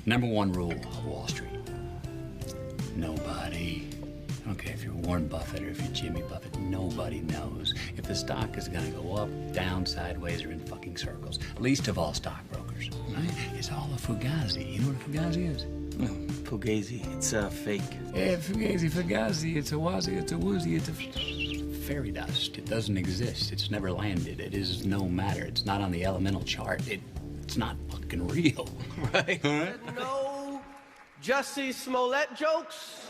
Number one rule of Wall Street. Nobody, I don't care if you're Warren Buffett or if you're Jimmy Buffett, nobody knows if the stock is gonna go up, down, sideways, or in fucking circles. Least of all stockbrokers, right? It's all a fugazi. You know what a fugazi is? Fugazi, it's fake. Yeah, fugazi, it's a wazi, it's a woozy, it's a fairy dust. It doesn't exist. It's never landed. It is no matter. It's not on the elemental chart. It's not fucking real, right? Huh? No Jussie Smollett jokes?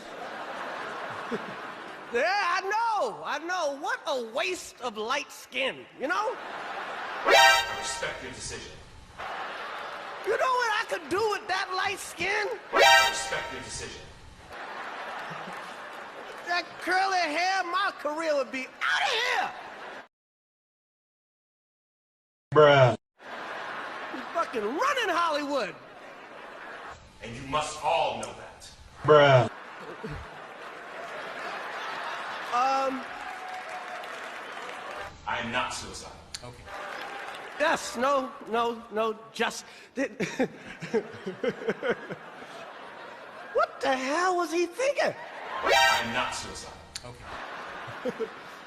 Yeah, I know. What a waste of light skin, you know? I respect your decision. You know what I could do with that light skin? I respect your decision. That curly hair, my career would be out of here! Bruh. You fucking running Hollywood! And you must all know that. Bruh. I am not suicidal. Okay. Yes, no, just... What the hell was he thinking? I am not suicidal. Okay.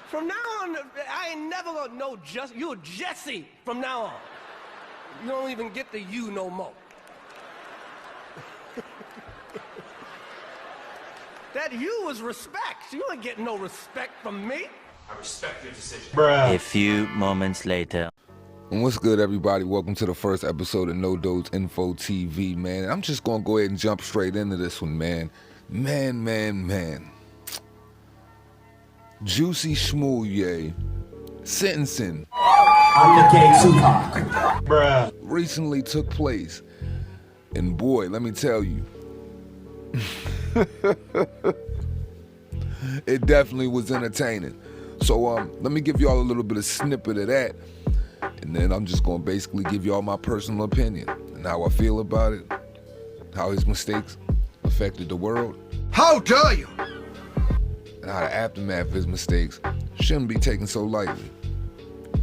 From now on, I ain't never gonna know you're Jesse from now on. You don't even get the you no more. That you was respect. You ain't getting no respect from me. I respect your decision. Bruh. A few moments later. And what's good, everybody? Welcome to the first episode of No Dose Info TV, man. I'm just gonna go ahead and jump straight into this one, man. Man. Jussie Smollett sentencing Bruh. recently took place. And boy, let me tell you, it definitely was entertaining. So let me give y'all a little bit of snippet of that. And then I'm just gonna basically give y'all my personal opinion and how I feel about it, how his mistakes affected the world. How dare you! And how the aftermath of his mistakes shouldn't be taken so lightly.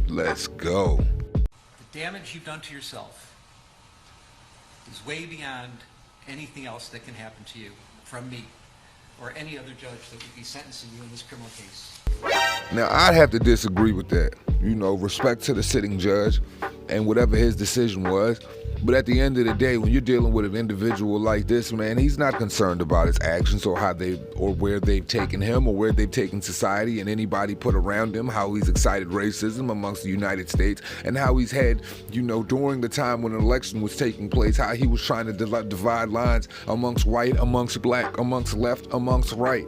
Let's go. The damage you've done to yourself is way beyond anything else that can happen to you from me or any other judge that would be sentencing you in this criminal case. Now, I'd have to disagree with that. You know, respect to the sitting judge and whatever his decision was. But at the end of the day, when you're dealing with an individual like this, man, he's not concerned about his actions or where they've taken him or where they've taken society and anybody put around him, how he's excited racism amongst the United States, and how he's had, you know, during the time when an election was taking place, how he was trying to divide lines amongst white, amongst black, amongst left, amongst right.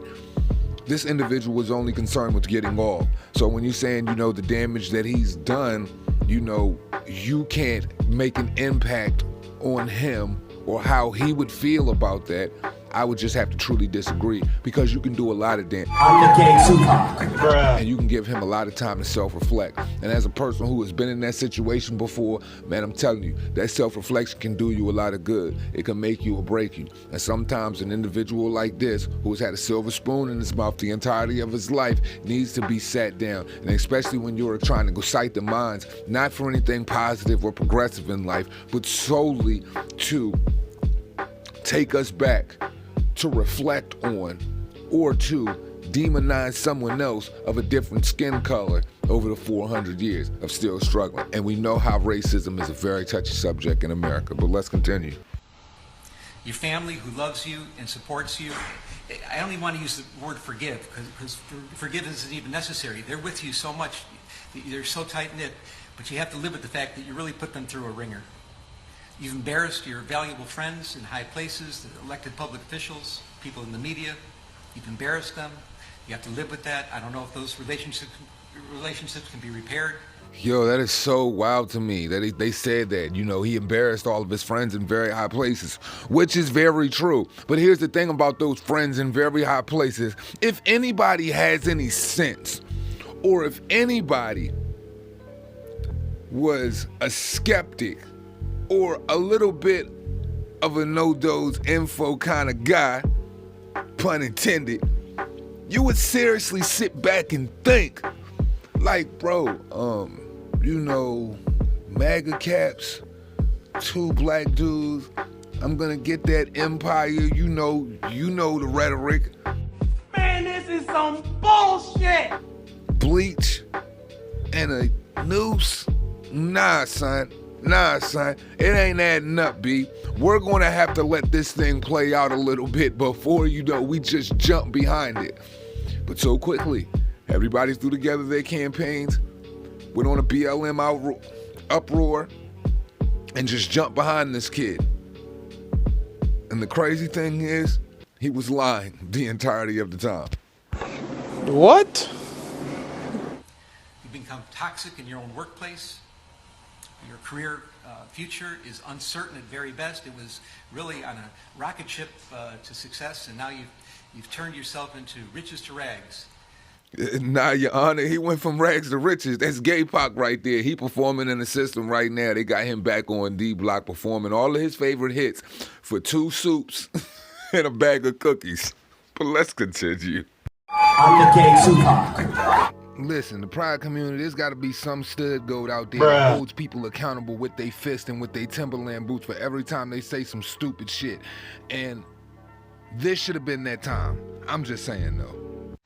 This individual was only concerned with getting off. So when you're saying, you know, the damage that he's done, you know, you can't make an impact on him or how he would feel about that, I would just have to truly disagree, because you can do a lot of damage. Bruh. And you can give him a lot of time to self-reflect. And as a person who has been in that situation before, man, I'm telling you, that self-reflection can do you a lot of good. It can make you or break you. And sometimes an individual like this, who's had a silver spoon in his mouth the entirety of his life, needs to be sat down. And especially when you're trying to excite the minds, not for anything positive or progressive in life, but solely to take us back, to reflect on, or to demonize someone else of a different skin color over the 400 years of still struggling. And we know how racism is a very touchy subject in America, but let's continue. Your family who loves you and supports you, I only want to use the word forgive because forgiveness isn't even necessary. They're with you so much, they're so tight-knit, but you have to live with the fact that you really put them through a ringer. You've embarrassed your valuable friends in high places, the elected public officials, people in the media. You've embarrassed them. You have to live with that. I don't know if those relationships can be repaired. Yo, that is so wild to me that they said that, you know, he embarrassed all of his friends in very high places, which is very true. But here's the thing about those friends in very high places. If anybody has any sense, or if anybody was a skeptic or a little bit of a no-dose info kind of guy, pun intended, you would seriously sit back and think, like, bro, you know, MAGA caps, two black dudes, I'm gonna get that empire, you know the rhetoric. Man, this is some bullshit! Bleach and a noose. Nah, son. It ain't adding up, B. We're gonna have to let this thing play out a little bit before, we just jump behind it. But so quickly, everybody threw together their campaigns, went on a BLM uproar, and just jumped behind this kid. And the crazy thing is, he was lying the entirety of the time. What? You've become toxic in your own workplace. Your career future is uncertain at very best. It was really on a rocket ship to success, and now you've turned yourself into riches to rags. Nah, Your Honor, he went from rags to riches. That's Gay Pac right there. He performing in the system right now. They got him back on D Block performing all of his favorite hits for 2 soups and a bag of cookies. But let's continue. I'm the gay Tupac. Listen, the pride community, there's got to be some stud goat out there Bruh. that holds people accountable with their fist and with their Timberland boots for every time they say some stupid shit. And this should have been that time. I'm just saying, though.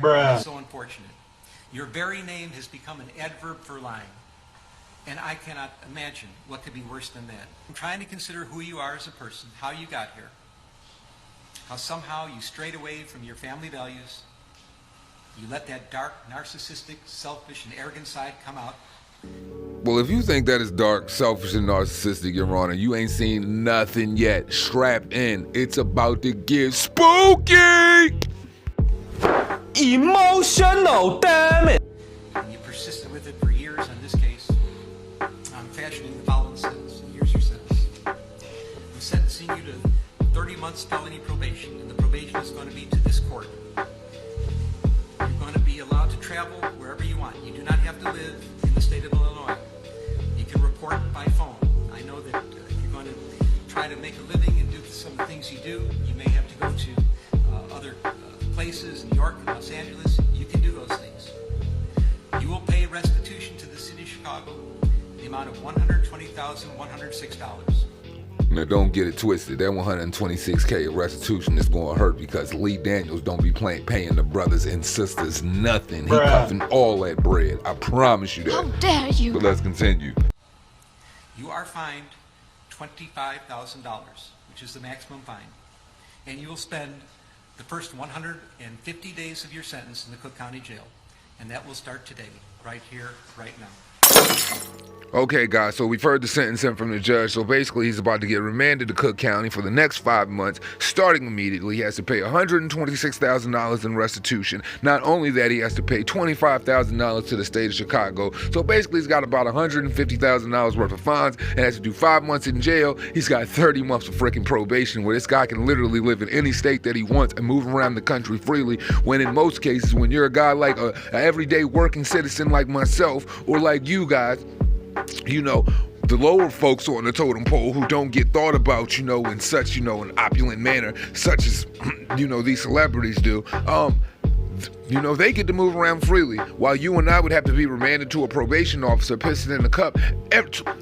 Bruh. So unfortunate. Your very name has become an adverb for lying. And I cannot imagine what could be worse than that. I'm trying to consider who you are as a person, how you got here, how somehow you strayed away from your family values. You let that dark, narcissistic, selfish, and arrogant side come out. Well, if you think that is dark, selfish, and narcissistic, Your Honor, you ain't seen nothing yet. Strap in. It's about to get spooky! Emotional, damn it! And you persisted with it for years on this case. I'm fashioning the following sentence, and here's your sentence. I'm sentencing you to 30 months felony probation, and the probation is going to be to this court. You're going to be allowed to travel wherever you want. You do not have to live in the state of Illinois. You can report by phone. I know that if you're going to try to make a living and do some of the things you do, you may have to go to other places, New York and Los Angeles. You can do those things. You will pay restitution to the city of Chicago in the amount of $120,106. Now, don't get it twisted. That $126K of restitution is going to hurt because Lee Daniels don't be paying the brothers and sisters nothing. He Bruh. cuffing all that bread. I promise you that. How dare you? But let's continue. You are fined $25,000, which is the maximum fine. And you will spend the first 150 days of your sentence in the Cook County Jail. And that will start today, right here, right now. Okay, guys, so we've heard the sentencing from the judge. So basically, he's about to get remanded to Cook County for the next 5 months. Starting immediately, he has to pay $126,000 in restitution. Not only that, he has to pay $25,000 to the state of Chicago. So basically, he's got about $150,000 worth of fines and has to do 5 months in jail. He's got 30 months of freaking probation, where this guy can literally live in any state that he wants and move around the country freely. When in most cases, when you're a guy like an everyday working citizen like myself or like you guys, the lower folks on the totem pole who don't get thought about, in such, an opulent manner, such as, these celebrities do, they get to move around freely, while you and I would have to be remanded to a probation officer, pissing in the cup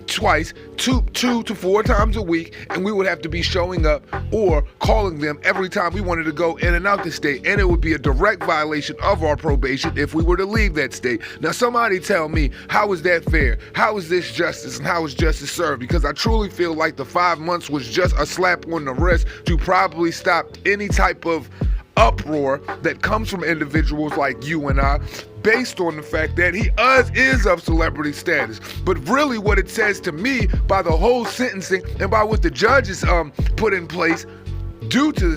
twice, two to 4 times a week, and we would have to be showing up or calling them every time we wanted to go in and out the state, and it would be a direct violation of our probation if we were to leave that state. Now, somebody tell me, how is that fair? How is this justice, and how is justice served? Because I truly feel like the 5 months was just a slap on the wrist to probably stop any type of uproar that comes from individuals like you and I, based on the fact that he is of celebrity status. But really what it says to me by the whole sentencing and by what the judges put in place due to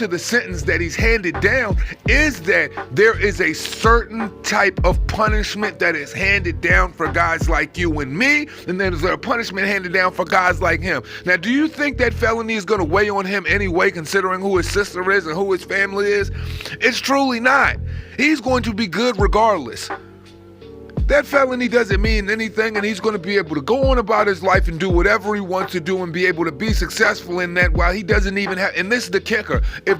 the sentence that he's handed down is that there is a certain type of punishment that is handed down for guys like you and me, and then there's a punishment handed down for guys like him. Now, do you think that felony is going to weigh on him anyway, considering who his sister is and who his family is? It's truly not. He's going to be good regardless. That felony doesn't mean anything, and he's going to be able to go on about his life and do whatever he wants to do and be able to be successful in that while he doesn't even have, and this is the kicker, if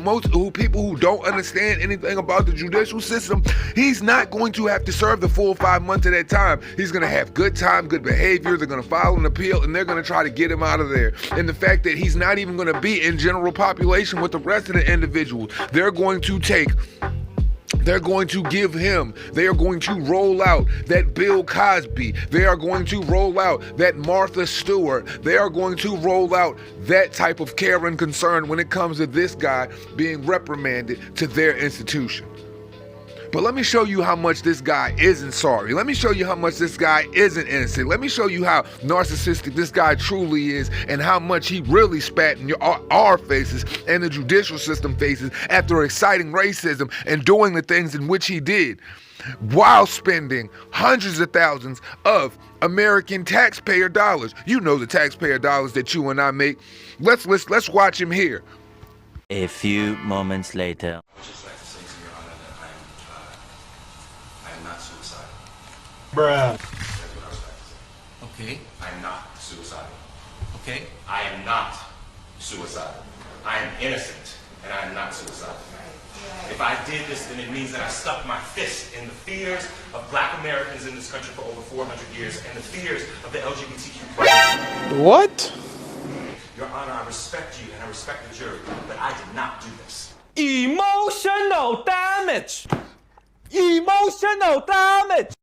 people who don't understand anything about the judicial system, he's not going to have to serve the full 5 months of that time. He's going to have good time, good behavior, they're going to file an appeal, and they're going to try to get him out of there. And the fact that he's not even going to be in general population with the rest of the individuals, they're going to give him, they are going to roll out that Bill Cosby, they are going to roll out that Martha Stewart, they are going to roll out that type of care and concern when it comes to this guy being reprimanded to their institution. But let me show you how much this guy isn't sorry. Let me show you how much this guy isn't innocent. Let me show you how narcissistic this guy truly is and how much he really spat in our faces and the judicial system faces after exciting racism and doing the things in which he did while spending hundreds of thousands of American taxpayer dollars. You know the taxpayer dollars that you and I make. Let's watch him here. A few moments later. Bruh. Okay. I am not suicidal. Okay. I am not suicidal. I am innocent, and I am not suicidal. If I did this, then it means that I stuck my fist in the fears of black Americans in this country for over 400 years and the fears of the LGBTQ community. What? Your Honor, I respect you and I respect the jury, but I did not do this. Emotional damage. Emotional damage.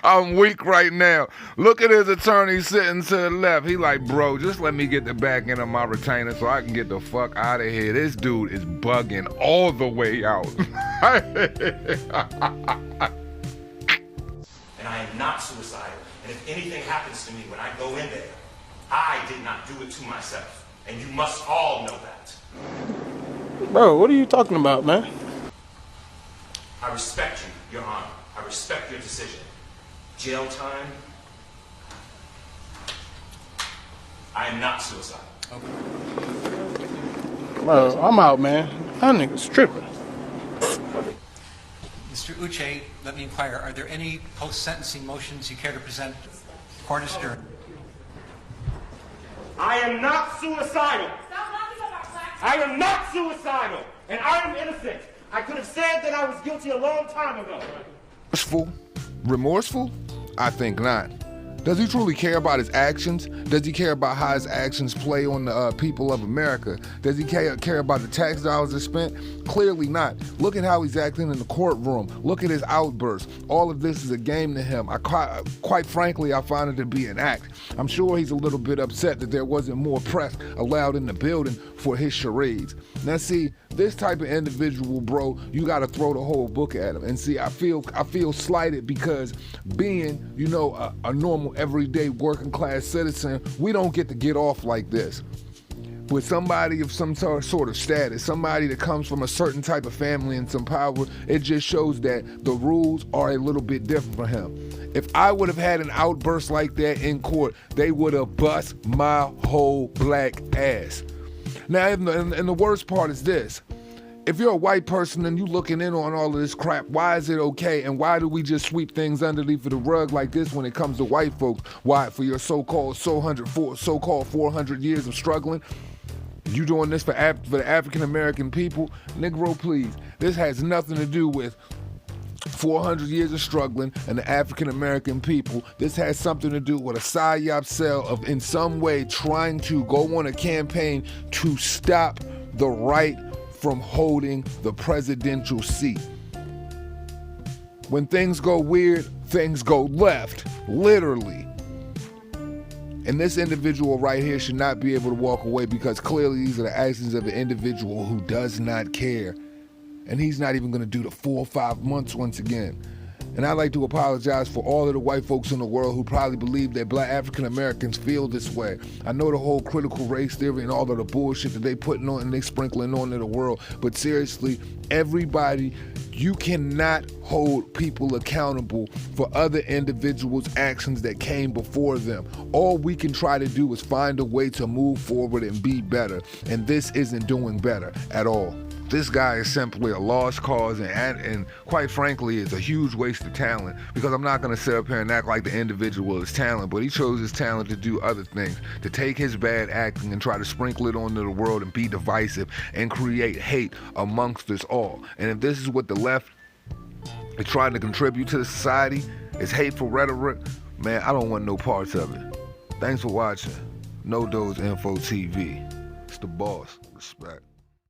I'm weak right now. Look at his attorney sitting to the left. He like, bro, just let me get the back end of my retainer so I can get the fuck out of here. This dude is bugging all the way out. And I am not suicidal. And if anything happens to me when I go in there, I did not do it to myself. And you must all know that. Bro, what are you talking about, man? I respect you, Your Honor. I respect your decision. Jail time. I am not suicidal. Bro, I'm out, man. That nigga's tripping. Mr. Uche, let me inquire, are there any post-sentencing motions you care to present? Court is adjourned. I am not suicidal. I am not suicidal. And I am innocent. I could have said that I was guilty a long time ago. Remorseful? I think not. Does he truly care about his actions? Does he care about how his actions play on the people of America? Does he care about the tax dollars that's spent? Clearly not. Look at how he's acting in the courtroom. Look at his outbursts. All of this is a game to him. Quite frankly, I find it to be an act. I'm sure he's a little bit upset that there wasn't more press allowed in the building for his charades. Now see, this type of individual, bro, you gotta throw the whole book at him. And see, I feel slighted because being, you know, a normal everyday working class citizen, we don't get to get off like this. With somebody of some sort of status, somebody that comes from a certain type of family and some power, it just shows that the rules are a little bit different for him. If I would have had an outburst like that in court, they would have bust my whole black ass. Now, and the worst part is this. If you're a white person and you looking in on all of this crap, why is it okay? And why do we just sweep things underneath the rug like this when it comes to white folks? Why? For your so-called 400 years of struggling? You doing this for the African-American people? Negro, please. This has nothing to do with 400 years of struggling and the African-American people. This has something to do with a psyop cell of in some way trying to go on a campaign to stop the right from holding the presidential seat. When things go weird, things go left, literally. And this individual right here should not be able to walk away because clearly these are the actions of an individual who does not care. And he's not even gonna do the 4 or 5 months once again. And I'd like to apologize for all of the white folks in the world who probably believe that black African Americans feel this way. I know the whole critical race theory and all of the bullshit that they putting on and they sprinkling on to the world. But seriously, everybody, you cannot hold people accountable for other individuals' actions that came before them. All we can try to do is find a way to move forward and be better. And this isn't doing better at all. This guy is simply a lost cause, and quite frankly, it's a huge waste of talent, because I'm not going to sit up here and act like the individual is talent, but he chose his talent to do other things, to take his bad acting and try to sprinkle it onto the world and be divisive and create hate amongst us all. And if this is what the left is trying to contribute to the society, it's hateful rhetoric, man, I don't want no parts of it. Thanks for watching. No Dose Info TV. It's the boss. Respect.